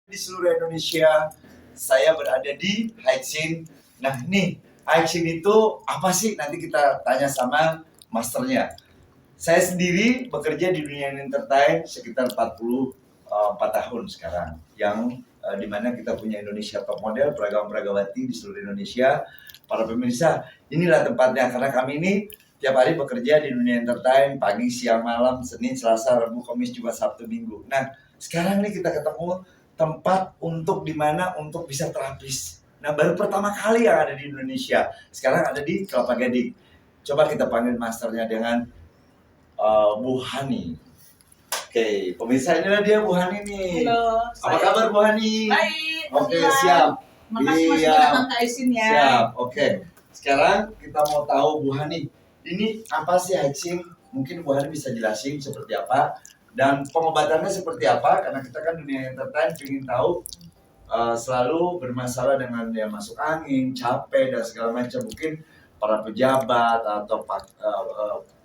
Di seluruh Indonesia, saya berada di Haixin. Nah, nih, Haixin itu apa sih? Nanti kita tanya sama masternya. Saya sendiri bekerja di dunia entertain sekitar 44 tahun sekarang. Yang dimana kita punya Indonesia Top Model, peragam-peragawati di seluruh Indonesia. Para pemirsa, inilah tempatnya. Karena kami ini tiap hari bekerja di dunia entertain, pagi, siang, malam, Senin, Selasa, Rabu, Kamis, Jumat, Sabtu, Minggu. Nah, sekarang nih kita ketemu tempat untuk dimana untuk bisa terapis. Nah, baru pertama kali yang ada di Indonesia. Sekarang ada di Kelapa Gading. Coba kita panggil masternya dengan Bu Hani. Oke, pemirsa, inilah dia Bu Hani nih. Halo. Apa kabar Bu Hani? Baik. Oke, siap. Makasih Mas sudah datang ke Haixin ya. Siap. Oke. Sekarang kita mau tahu Bu Hani, ini apa sih Haixin? Mungkin Bu Hani bisa jelasin seperti apa dan pengobatannya seperti apa, karena kita kan dunia entertain ingin tahu selalu bermasalah dengan yang masuk angin, capek dan segala macam. Mungkin para pejabat atau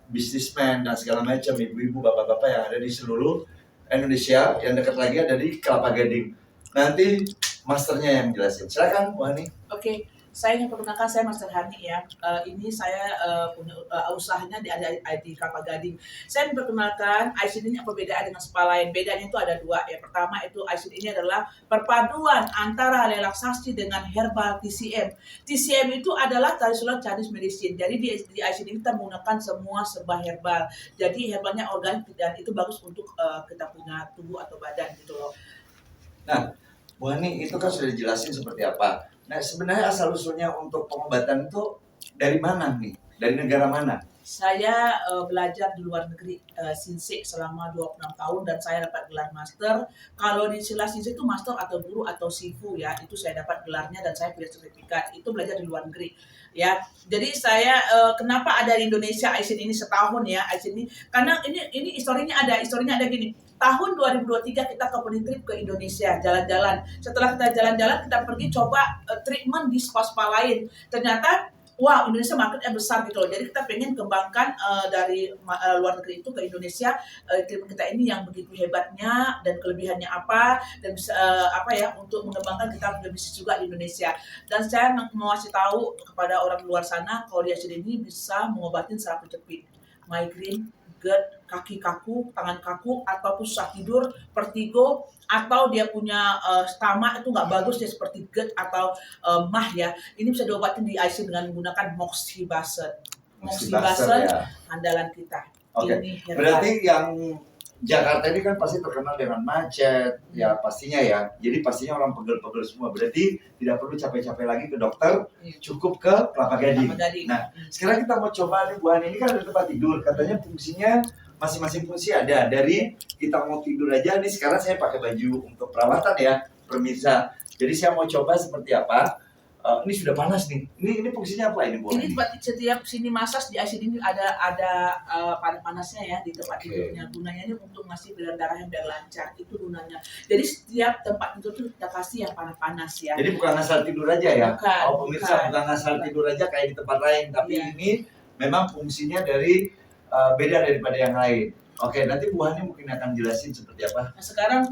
bisnismen dan segala macam, ibu-ibu, bapak-bapak yang ada di seluruh Indonesia, yang dekat lagi ada di Kelapa Gading. Nanti masternya yang jelasin. Silakan Bu Hani. Oke. Saya ingin perkenalkan, saya Master Hani ya. Ini saya punya usahanya di Kelapa Gading. Saya ingin perkenalkan, Haixin ini perbedaan dengan spa lain. Bedanya itu ada dua. Yang pertama itu Haixin ini adalah perpaduan antara relaksasi dengan herbal TCM. TCM itu adalah traditional Chinese medicine. Jadi di Haixin ini kita menggunakan semua serba herbal. Jadi herbalnya organik dan itu bagus untuk kita punya tubuh atau badan gitu loh. Nah, Bu Hani, itu kan sudah dijelasin seperti apa. Nah, sebenarnya asal-usulnya untuk pengobatan itu dari mana nih? Dari negara mana? Saya belajar di luar negeri, Sinsek selama 26 tahun dan saya dapat gelar master. Kalau di istilah Sinsek itu master atau guru atau sifu ya, itu saya dapat gelarnya dan saya punya sertifikat. Itu belajar di luar negeri ya. Jadi saya kenapa ada di Indonesia Haixin ini setahun ya, Haixin ini karena ini historinya ada gini. Tahun 2023 kita company trip ke Indonesia, jalan-jalan. Setelah kita jalan-jalan, kita pergi coba treatment di spa-spa lain. Ternyata, wow, Indonesia marketnya besar gitu loh. Jadi kita pengen kembangkan dari luar negeri itu ke Indonesia, treatment kita ini yang begitu hebatnya dan kelebihannya apa, dan bisa untuk mengembangkan kita punya bisnis juga di Indonesia. Dan saya mau kasih tahu kepada orang luar sana, kalau dia ini bisa mengobatin saraf kejepit, migraine, GERD, kaki kaku, tangan kaku, ataupun susah tidur, vertigo, atau dia punya stomach itu nggak bagus, dia seperti GERD atau mah ya. Ini bisa diobatin di Haixin dengan menggunakan moxibustion. Moxibustion ya. Andalan kita. Oke. Berarti yang Jakarta ini kan pasti terkenal dengan macet, ya pastinya ya. Jadi pastinya orang pegel-pegel semua. Berarti tidak perlu capek-capek lagi ke dokter, cukup ke Kelapa Gading. Nah, sekarang kita mau coba nih Bu Hani, ini kan ada tempat tidur. Katanya fungsinya masing-masing fungsi ada. Dari kita mau tidur aja nih, sekarang saya pakai baju untuk perawatan ya, pemirsa. Jadi saya mau coba seperti apa. Ini sudah panas nih. Ini fungsinya apa ini Bu Hani? Ini setiap sini masas di Haixin ini ada panas-panasnya ya di tempat tidurnya. Gunanya ini untuk ngasih aliran darah yang biar lancar, itu gunanya. Jadi setiap tempat tidur tuh kita kasih yang panas-panas ya. Jadi bukan asal tidur aja ya? Bukan, Pemirsa, bukan asal tidur aja kayak di tempat lain, tapi ini memang fungsinya beda daripada yang lain. Oke, nanti Bu Hani mungkin akan jelasin seperti apa. Nah, sekarang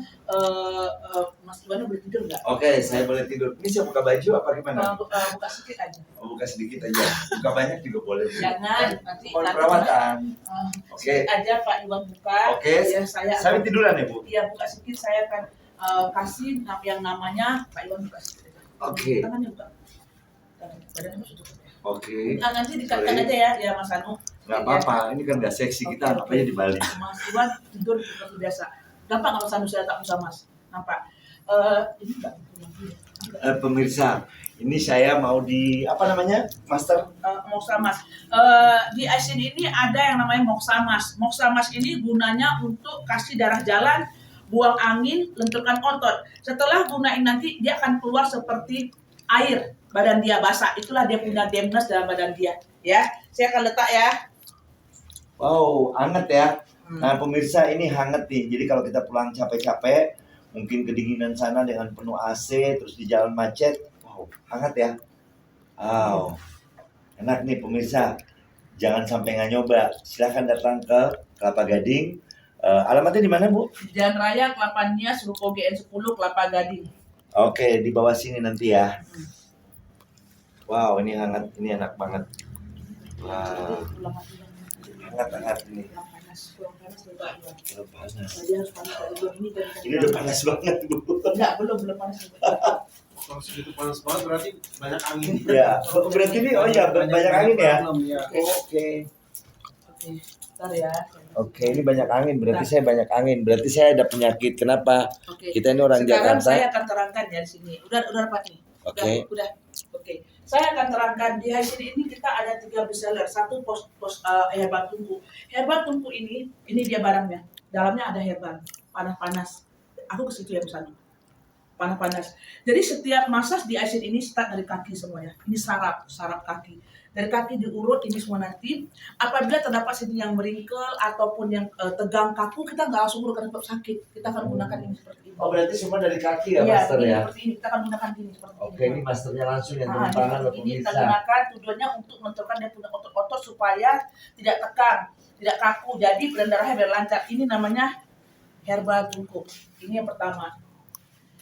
Mas Iwan boleh tidur nggak? Oke, saya boleh tidur. Ini saya buka baju apa gimana? Buka sedikit aja. Buka sedikit aja. Buka banyak juga boleh. Jangan, nanti perawatan. Oke. Aja Pak Iwan buka. Oke. Ya, saya tiduran ya Bu? Iya, buka sedikit. Saya akan kasih yang namanya Pak Iwan buka sedikit aja. Oke. Tangannya buka. Badannya masuk tutup ya. Oke. Nanti dikatakan aja ya Mas Anu. Nggak apa-apa, ini kan nggak seksi, kita ngapain di Bali. Mas Iwan tidur seperti biasa. Gampang kalau Mas Anu saya tak usah Mas. Nampak? Ini enggak. Pemirsa, ini saya mau di apa namanya, Master? Moxamas. Di Haixin ini ada yang namanya Moxamas. Moxamas ini gunanya untuk kasih darah jalan, buang angin, lenturkan otot. Setelah gunain nanti dia akan keluar seperti air, badan dia basah. Itulah dia punya dampness dalam badan dia. Ya, saya akan letak ya. Wow, hangat ya. Nah pemirsa, ini hangat nih. Jadi kalau kita pulang capek-capek, mungkin kedinginan sana dengan penuh AC, terus di jalan macet, wow, hangat ya. Wow, enak nih pemirsa. Jangan sampai nggak nyoba. Silahkan datang ke Kelapa Gading. Alamatnya di mana, Bu? Di Jalan Raya Kelapa Nias, Ruko GN 10, Kelapa Gading. Oke, di bawah sini nanti ya. Wow, ini hangat, ini enak banget. Wow, hangat ini. Kurang panas juga. Belum panas. Jadi harus panas dulu ini. Ini udah panas banget, Bu. Enggak, belum panas juga. Kalau segitu panas banget berarti banyak angin. Ya, berarti ini banyak angin ya. Oke. Oke, bentar ya. Oke, ini banyak angin. Berarti saya banyak angin. Berarti saya ada penyakit. Kenapa? Oke. Kita ini orang Sekarang Jakarta. saya akan terangkan ya di sini. Udah Pak nih. Oke. Udah. Oke. Saya akan terangkan di hasil ini kita ada 3 bestseller. Satu herbal tungku. Herbal tungku ini dia barangnya. Dalamnya ada herbal, panas-panas. Aku ke situ ya pesan. Panas-panas. Jadi setiap massage di IC ini start dari kaki semuanya. Ini saraf kaki. Dari kaki diurut ini semua nanti. Apabila terdapat sini yang meringkel ataupun yang tegang kaku, kita nggak langsung urut karena tetap sakit. Kita akan gunakan ini seperti ini. Oh, berarti semua dari kaki ya, Iya, Master ini ya? seperti ini. Kita akan gunakan ini seperti ini. Oke, ini masternya langsung yang Nah, tangan loh ini kita pemirsa. gunakan tujuannya untuk menentukan dia punya otot-otot supaya tidak tegang, tidak kaku. Jadi peredaran darahnya biar lancar. Ini namanya herbal tungku. Ini yang pertama.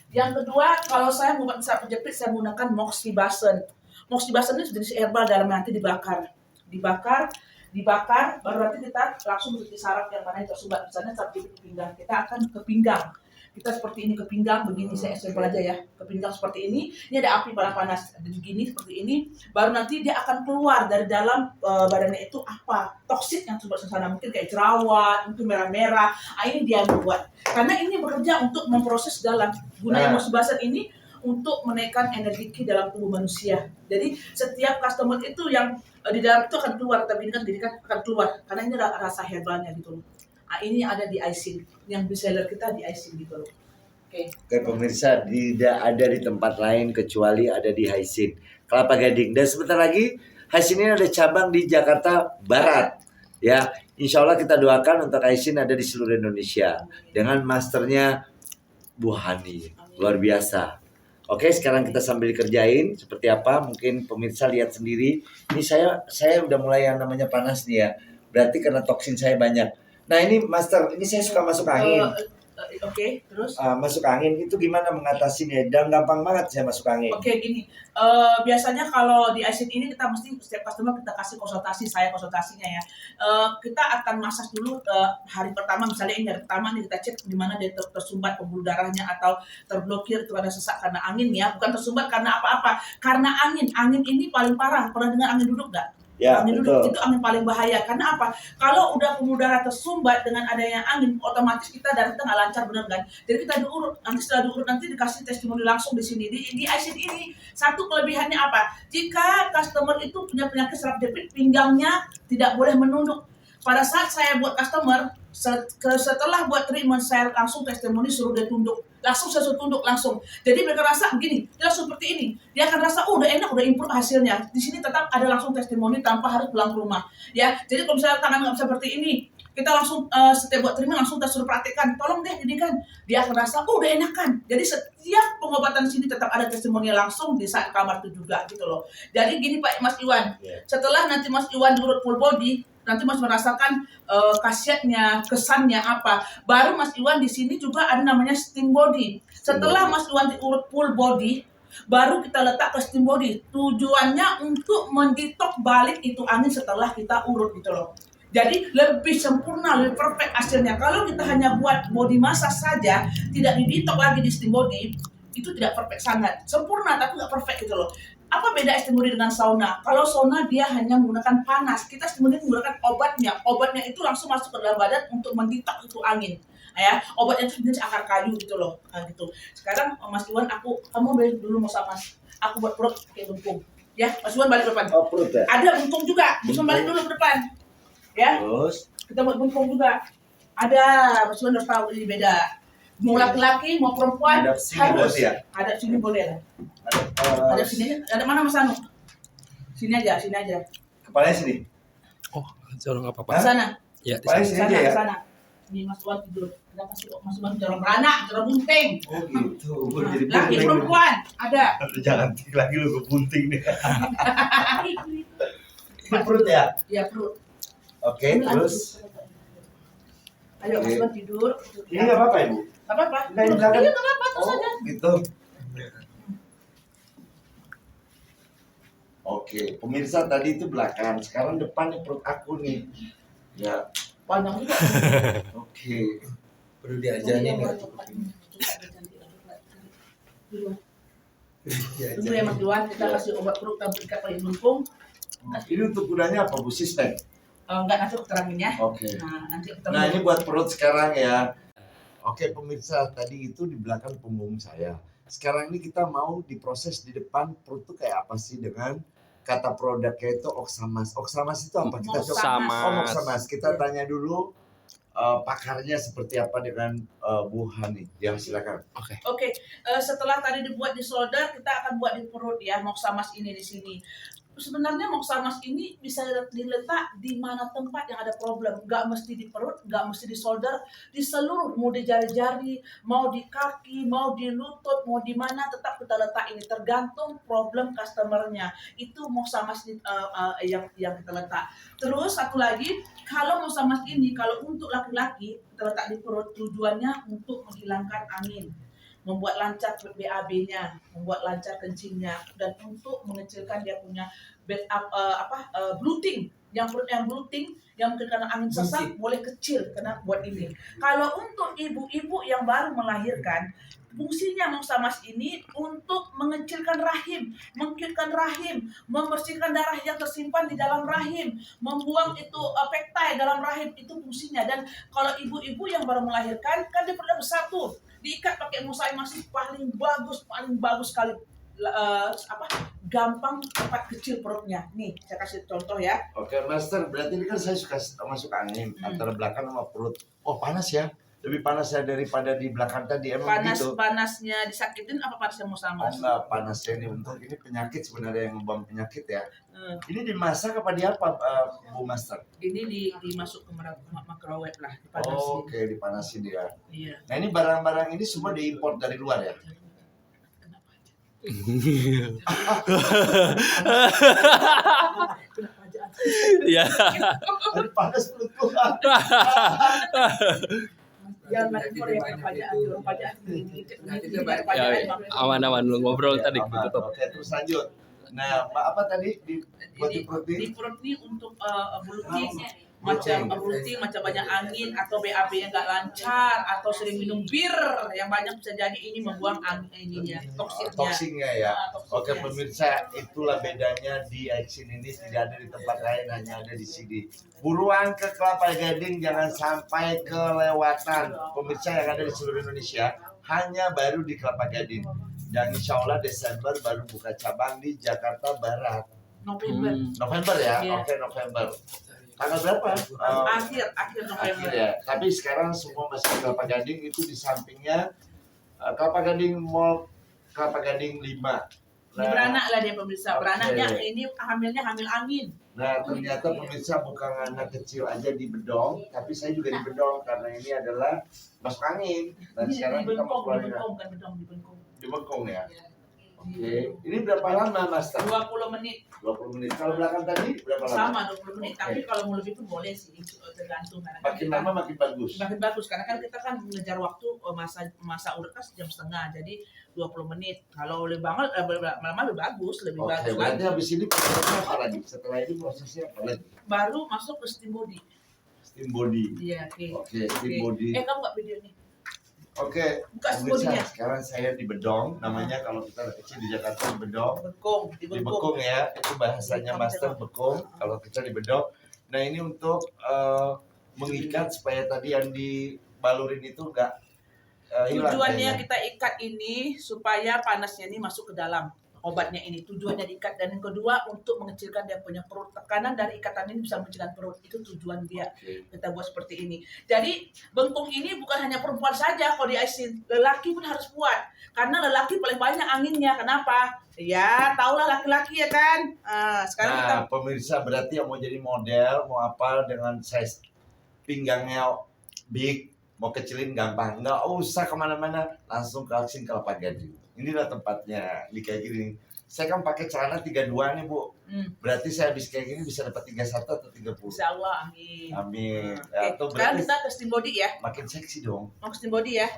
Yang kedua, kalau saya membuat saat penjepit, saya menggunakan moxibustion. Moxibustion ini jenis herbal dalamnya nanti dibakar, baru nanti kita langsung mencuci saraf yang mana yang tersumbat. Misalnya saat di pinggang, kita akan ke pinggang. Kita seperti ini ke pinggang, begini saya sampel aja ya. Ke pinggang seperti ini ada api panas, begini seperti ini. Baru nanti dia akan keluar dari dalam badannya itu apa toksik yang tersumbat di sana, mungkin kayak jerawat, mungkin merah-merah. Ini dia membuat. Karena ini bekerja untuk memproses dalam. Gunanya moxibustion ini untuk menaikkan energi ki dalam tubuh manusia. Jadi setiap customer itu yang di dalam itu akan keluar, tapi ini kan akan keluar karena ini rasa herbalnya gitu loh. Nah, ini ada di Aisin, yang bestseller kita di Aisin gitu loh. Oke. Oke pemirsa, tidak ada di tempat lain kecuali ada di Haisin, Kelapa Gading. Dan sebentar lagi Haisin ini ada cabang di Jakarta Barat. Ya, insya Allah kita doakan untuk Haisin ada di seluruh Indonesia. Dengan masternya Bu Hani, luar biasa. Oke, sekarang kita sambil kerjain seperti apa, mungkin pemirsa lihat sendiri. Ini saya udah mulai yang namanya panas nih ya. Berarti karena toksin saya banyak. Nah ini master, ini saya suka masuk angin. Oke, terus? Masuk angin itu gimana mengatasinya? Dan gampang banget saya masuk angin. Oke, gini. Biasanya kalau di IC ini kita mesti setiap customer kita kasih konsultasi, saya konsultasinya ya. Kita akan massage dulu hari pertama, misalnya ini hari pertama nih kita cek di mana dia tersumbat pembuluh darahnya atau terblokir itu karena sesak karena angin ya, bukan tersumbat karena apa-apa. Karena angin ini paling parah. Pernah dengar angin duduk nggak? Ya, angin betul. duduk itu angin paling bahaya. Karena apa? Kalau udah pembuluh darah tersumbat dengan adanya angin, otomatis kita darah kita nggak lancar, benar kan? Jadi kita diurut, nanti setelah diurut nanti dikasih testimoni langsung di sini. Di IC ini satu kelebihannya apa? Jika customer itu punya penyakit saraf jepit, pinggangnya tidak boleh menunduk. Pada saat saya buat customer, setelah buat treatment saya langsung testimoni suruh dia tunduk. Langsung saya suruh tunduk langsung. Jadi mereka rasa begini, dia langsung seperti ini. Dia akan rasa, udah enak, udah improve hasilnya. Di sini tetap ada langsung testimoni tanpa harus pulang ke rumah. Ya, jadi kalau misalnya tangan nggak bisa seperti ini, kita langsung setiap buat treatment langsung kita suruh praktekkan. Tolong deh, jadi kan dia akan rasa, udah enakan. Jadi setiap pengobatan di sini tetap ada testimoni langsung di saat kamar itu juga gitu loh. Jadi gini Pak Mas Iwan, setelah nanti Mas Iwan diurut full body, nanti Mas merasakan khasiatnya, kesannya apa. Baru Mas Iwan di sini juga ada namanya steam body. Setelah Mas Iwan diurut full body, baru kita letak ke steam body. Tujuannya untuk menditok balik itu angin setelah kita urut gitu loh. Jadi lebih sempurna, lebih perfect hasilnya. Kalau kita hanya buat body massage saja, tidak diditok lagi di steam body, itu tidak perfect sangat. Sempurna tapi nggak perfect gitu loh. Apa beda steam body dengan sauna? Kalau sauna dia hanya menggunakan panas, kita steam body menggunakan obatnya. Obatnya itu langsung masuk ke dalam badan untuk menditok itu angin. Ya, obatnya itu jenis akar kayu gitu loh. Gitu. Sekarang Mas Iwan, kamu balik dulu mau sama Mas. Aku buat perut kayak bengkung. Ya, Mas Iwan balik ke depan. Oh, perut ya? Ada bengkung juga. Mas Iwan balik dulu ke depan. Ya. Terus Kita buat bengkung juga. Ada, Mas Iwan harus tahu ini beda. Mau laki-laki, mau perempuan, ada sini harus. ya? Ada sini boleh lah. Ada sini aja. Ada mana Mas Anu? Sini aja. Kepalanya sini. Oh, jorong apa Hah? Pak? Sana. Ya, di Kepalanya sini. sini aja ya? Sana. Ini Mas Iwan tidur. Kenapa sih Mas Iwan jorong beranak, jorong bunting? Oh gitu. Gua Nah, jadi laki bunting. perempuan ada. Aduh, jangan tik lagi lu ke bunting nih. Ini perut ya? Ya perut. Oke, terus Ayo Mas Iwan tidur. Ini nggak apa-apa Ibu? Nggak apa-apa. Nggak, ini belakang. Iya nggak apa-apa terus aja. Gitu. Oke, pemirsa tadi itu belakang, sekarang depan nih perut aku nih. Ya, Panjang juga. oke. Perlu diajarin nggak? Tunggu ya Mas Iwan, kita kasih obat perut dan ikat paling lengkung. Ini untuk kudanya apa Bu Sisten? Enggak, nanti aku terangin ya. Oke. Nah, nanti aku Nah terangin. ini buat perut sekarang ya. Oke pemirsa, tadi itu di belakang punggung saya. Sekarang ini kita mau diproses di depan perut tuh kayak apa sih dengan kata produknya itu Oxamas. Oxamas itu apa? Kita coba. Moxamas. Oh Oxamas. Kita tanya dulu pakarnya seperti apa dengan Bu Hani. Ya silakan. Oke, setelah tadi dibuat di shoulder, kita akan buat di perut ya, Moxamas ini di sini. Sebenarnya Moxamas ini bisa diletak di mana tempat yang ada problem. Nggak mesti di perut, nggak mesti di shoulder, di seluruh, mau di jari-jari, mau di kaki, mau di lutut, mau di mana, tetap kita letak ini. Tergantung problem customernya. Itu Moxamas yang kita letak. Terus satu lagi, kalau Moxamas ini, kalau untuk laki-laki, kita letak di perut, tujuannya untuk menghilangkan angin, membuat lancar BAB-nya, membuat lancar kencingnya, dan untuk mengecilkan dia punya bloating. Yang perut yang bloating, yang mungkin karena angin sesak boleh kecil karena buat ini. Kalau untuk ibu-ibu yang baru melahirkan, fungsinya Moxamas ini untuk mengecilkan rahim, mengkilkan rahim, membersihkan darah yang tersimpan di dalam rahim, membuang itu peptide dalam rahim, itu fungsinya. Dan kalau ibu-ibu yang baru melahirkan, kan dia perutnya besar tuh, diikat pakai Moxamas masih paling bagus sekali. Gampang tempat kecil perutnya. Nih, saya kasih contoh ya. Oke Master, berarti ini kan saya suka masuk angin antara belakang sama perut. Oh panas ya? Lebih panas ya daripada di belakang tadi emang gitu. Panasnya disakitin apa panasnya Oh Moxamas? enggak, panasnya ini untuk ini penyakit sebenarnya yang ngebom penyakit ya. Ini dimasak apa di apa Bu Master? Ini dimasuk ke microwave lah, dipanasin. Oh, oke, dipanasin dia. Iya. Nah ini barang-barang ini semua diimpor dari luar ya? Kenapa aja? Iya. Tadi panas perutku. Jangan main impor ya, orang pajak Ya, aman-aman lu ngobrol tadi Aman. tutup. Oke, terus lanjut. Nah, apa tadi buat di perut di ini? perut ini untuk bloating, macam bloating, macam banyak angin atau BAB yang nggak lancar atau sering minum bir yang banyak, bisa jadi ini membuang angin ininya, toksiknya. Toksinnya ya. Toksiknya. Oke pemirsa, itulah bedanya di Action ini tidak ada di tempat lain, hanya ada di sini. Buruan ke Kelapa Gading, jangan sampai kelewatan. Pemirsa yang ada di seluruh Indonesia, hanya baru di Kelapa Gading. Dan insya Allah Desember baru buka cabang di Jakarta Barat. November. November ya? Iya. Oke November. Tanggal berapa? Akhir November. Akhir ya. Tapi sekarang semua masih di Kelapa Gading, itu di sampingnya Kelapa Gading Mall, Kelapa Gading 5. Ini beranak lah dia pemirsa. Oke. Beranaknya ini hamilnya hamil angin. Nah ternyata pemirsa bukan anak kecil aja di Bedong, tapi saya juga di Bedong karena ini adalah masuk angin. Dan Ini sekarang di kita mau Bengkong, keluarin kan Bedong di Bengkong. di Bengkong ya. Oke, ini berapa lama Master? 20 menit 20 menit. Kalau belakang tadi berapa lama? sama 20 menit. Oke. Tapi kalau mau lebih pun boleh sih, tergantung karena kan Makin kita- lama makin bagus. makin bagus karena kan kita kan mengejar waktu, masa udah kan jam setengah, jadi 20 menit. Kalau lebih banget lama lebih bagus Oke, lagi. berarti habis ini prosesnya apa lagi? Setelah ini prosesnya apa lagi? Baru masuk ke steam body. Steam body. Iya, oke. Oke, steam Oke. body. Kamu nggak video nih? Oke, Buka steam pemirsa, body-nya. sekarang saya di Bedong, namanya kalau kita kecil di Jakarta di Bedong. Di Di Bekung ya, itu bahasanya Master Bekung, kalau kita di Bedong. Nah ini untuk mengikat supaya tadi yang dibalurin itu enggak hilang. Tujuannya kayaknya. kita ikat ini supaya panasnya ini masuk ke dalam obatnya ini. Tujuannya diikat, dan yang kedua untuk mengecilkan dia punya perut. Tekanan dari ikatan ini bisa mengecilkan perut. Itu tujuan dia. Oke. Kita buat seperti ini. Jadi bengkong ini bukan hanya perempuan saja kalau di IC, lelaki pun harus buat. Karena lelaki paling banyak anginnya. Kenapa? Ya, tahulah laki-laki ya kan. Sekarang kita Nah, pemirsa berarti yang mau jadi model, mau apa dengan size pinggangnya big, mau kecilin gampang. Nggak usah kemana-mana, langsung ke Action Kelapa Gading. Inilah tempatnya, di kayak gini. saya kan pakai celana 32 nih Bu. Hmm. Berarti saya habis kayak gini bisa dapat 31 atau 30. Insya Allah, amin. Amin. Oke, Ya, tuh sekarang berarti kita ke steam body ya. makin seksi dong. Mau ke steam body ya.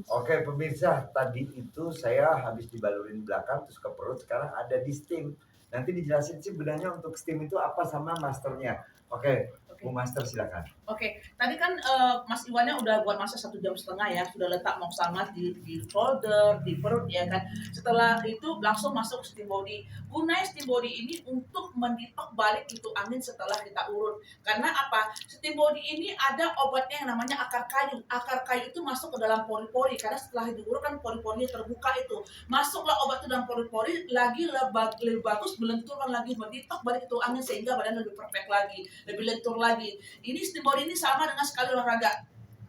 Oke pemirsa, tadi itu saya habis dibalurin belakang terus ke perut, sekarang ada di steam. Nanti dijelasin sih benarnya untuk steam itu apa sama masternya. Oke, Bu Master silakan. Oke, tadi kan Mas Iwannya udah buat masak 1,5 jam ya, sudah letak mock sama di folder, di perut ya kan. Setelah itu langsung masuk steam body. Gunanya steam body ini untuk mendetoks balik itu angin setelah kita urut. Karena apa? Steam body ini ada obatnya yang namanya akar kayu. Akar kayu itu masuk ke dalam pori-pori karena setelah diurut kan pori-porinya terbuka itu. Masuklah obat itu dalam pori-pori, lagi lebih bagus melenturkan lagi, mendetoks balik itu angin sehingga badan lebih perfect lagi, lebih lentur lagi. Ini steam body ini sama dengan sekali olahraga.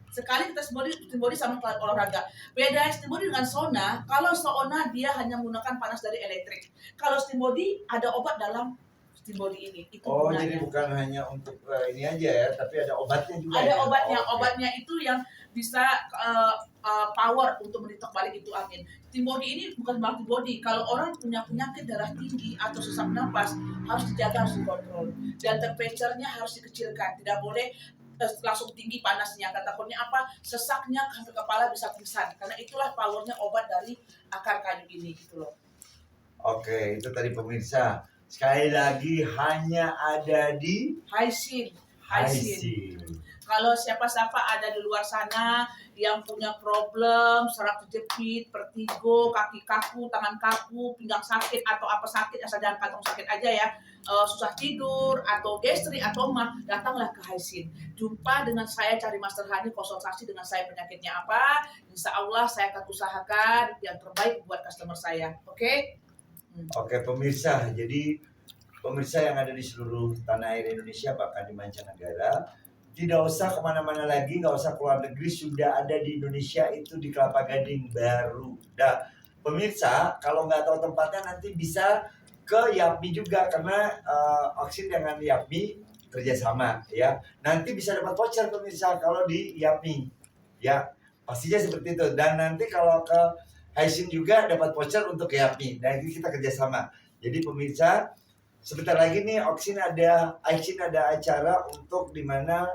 Sekali kita steam body sama dengan olahraga. Beda steam body dengan sauna. Kalau sauna dia hanya menggunakan panas dari elektrik. Kalau steam body ada obat dalam steam body ini. Itu Oh, gunanya. jadi bukan hanya untuk ini aja ya, tapi ada obatnya juga. Ada ya? obatnya. Oke. Obatnya itu yang bisa power untuk mendetoks balik itu angin. Steam body ini bukan berarti body. Kalau orang punya penyakit darah tinggi atau sesak napas harus dijaga, harus dikontrol. Dan temperature-nya harus dikecilkan. Tidak boleh langsung tinggi panasnya. Takutnya apa? Sesaknya sampai kepala bisa pingsan. Karena itulah powernya obat dari akar kayu ini gitu loh. Oke, itu tadi pemirsa. Sekali lagi hanya ada di Hysin. Hysin. Kalau siapa-siapa ada di luar sana yang punya problem serak terjepit, vertigo, kaki kaku, tangan kaku, pinggang sakit atau apa sakit, asal jangan kantong sakit aja ya, susah tidur atau gastrik atau mah, datanglah ke Hysin. Jumpa dengan saya, cari Master Hani, konsultasi dengan saya penyakitnya apa. Insya Allah saya akan usahakan yang terbaik buat customer saya. Oke? Oke pemirsa, jadi pemirsa yang ada di seluruh tanah air Indonesia bahkan di mancanegara, tidak usah kemana-mana lagi, nggak usah keluar negeri, sudah ada di Indonesia itu di Kelapa Gading baru. Nah pemirsa, kalau nggak tahu tempatnya nanti bisa ke Yapmi juga karena Oxin dengan Yapmi kerjasama ya. Nanti bisa dapat voucher pemirsa kalau di Yapmi ya, pastinya seperti itu. Dan nanti kalau ke Hysin juga dapat voucher untuk Yapmi. Nah ini kita kerjasama. Jadi pemirsa, sebentar lagi nih Hysin ada acara untuk dimana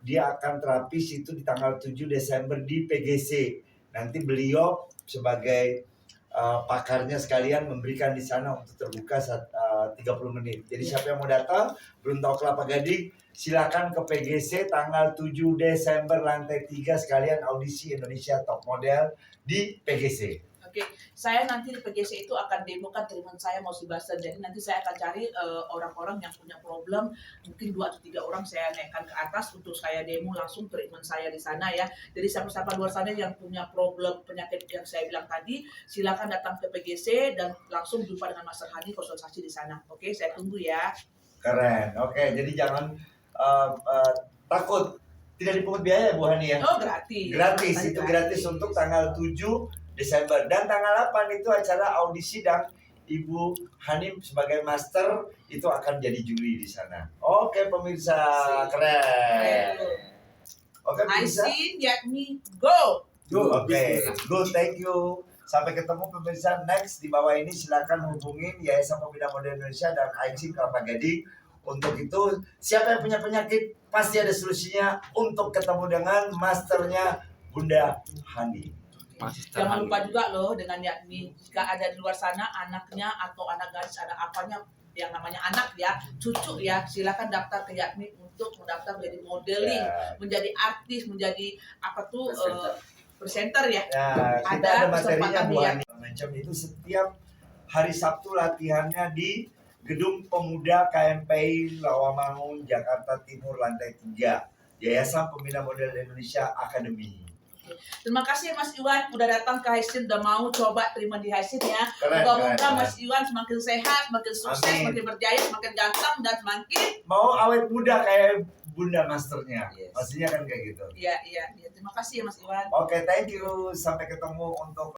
dia akan terapis itu di tanggal 7 Desember di PGC. Nanti beliau sebagai pakarnya sekalian memberikan di sana untuk terbuka 30 menit. Jadi siapa yang mau datang, belum tahu Kelapa Gading, silakan ke PGC tanggal 7 Desember lantai 3 sekalian audisi Indonesia Top Model di PGC. Oke, saya nanti di PGC itu akan demokan treatment saya mau si Buster. Jadi nanti saya akan cari orang-orang yang punya problem, mungkin 2 atau 3 orang saya naikkan ke atas untuk saya demo langsung treatment saya di sana ya. Jadi siapa-siapa luar sana yang punya problem penyakit yang saya bilang tadi, silakan datang ke PGC dan langsung jumpa dengan Master Hani konsultasi di sana. Oke, saya tunggu ya. Keren. Oke, jadi jangan takut. Tidak dipungut biaya Bu Hani ya? Oh, gratis. Gratis, Tadi itu gratis untuk tanggal 7 Desember. Dan tanggal 8 itu acara audisi dan Ibu Hani sebagai master itu akan jadi juri di sana. Oke pemirsa, keren. Oke pemirsa. Hysin, Yapmi, go! Oke, good, thank you. Sampai ketemu pemirsa next di bawah ini, silakan hubungin Yayasan Pemuda Modern Indonesia dan Hysin Kelapa Gading. Untuk itu, siapa yang punya penyakit pasti ada solusinya untuk ketemu dengan masternya Bunda Hani. Jangan lupa juga loh dengan Yapmi, jika ada di luar sana anaknya atau anak gadis ada apanya yang namanya anak ya, cucu ya, silakan daftar ke Yapmi untuk mendaftar menjadi modeling, menjadi artis, menjadi apa tuh presenter ya. Ya, kita Ada ada materinya kesempatan Bu dia. Hani. Macam itu setiap hari Sabtu latihannya di Gedung Pemuda KMPI Rawamangun, Jakarta Timur, lantai 3. Yayasan Pembina Model Indonesia Academy. Terima kasih Mas Iwan udah datang ke Hysin, udah mau coba terima di Hysin ya. Keren, Moga-moga keren, Mas Iwan semakin sehat, semakin sukses, Amin. semakin berjaya, semakin ganteng dan semakin Mau awet muda kayak Bunda Masternya. Yes. Pastinya kan kayak gitu. iya. Terima kasih ya Mas Iwan. Oke, thank you. Sampai ketemu untuk